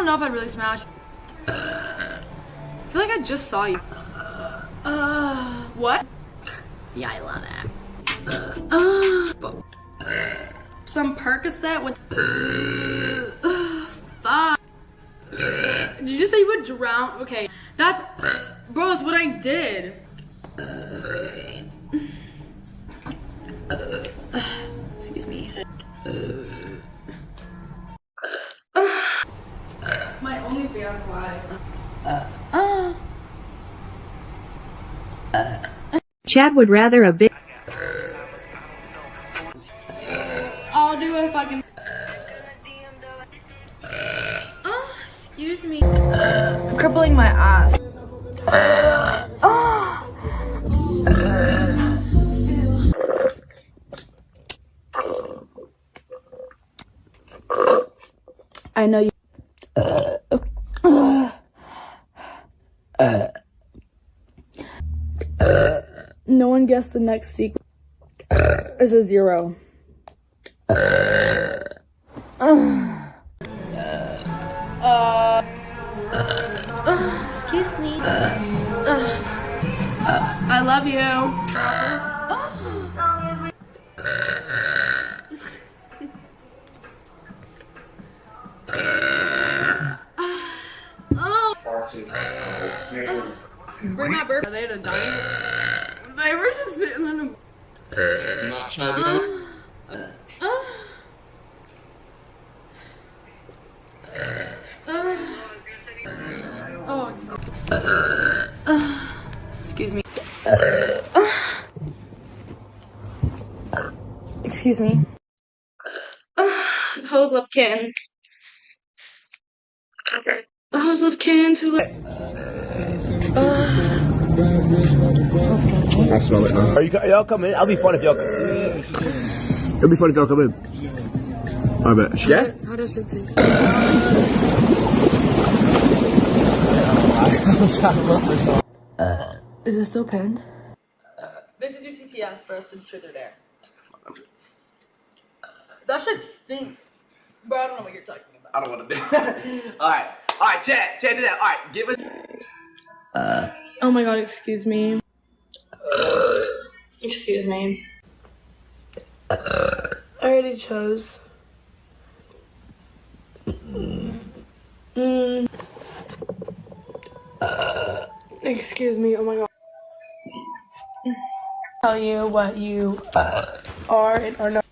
know if I'd really smash. I feel like I just saw you. What? Yeah, I love it. Some Percocet with. Fuck. Did you just say you would drown? Okay, that's. Bro, that's what I did. Excuse me. My only fan fly. Chad would rather a bit. I'll do a fucking. Excuse me. I'm crippling my ass. I know you. No one guessed the next sequence is a 0. Excuse me. I love you. Bring my burp. Are they at a dining? They were just sitting in a. Not sure. Excuse me. Excuse me. Hoes love kittens. Hoes love kittens who like. I smell it now. Y'all come in? I'll be fun if y'all come. It'll be fun if y'all come in. I bet. Yeah? How does it taste? Is it still pinned? They should do TTS for us to ensure they're there. That shit stinks. Bro, I don't know what you're talking about. I don't want to do that. Alright, Chad, do that. Alright, give us. Oh my god, excuse me. Excuse me. I already chose. Excuse me, oh my god. Tell you what you are and are not.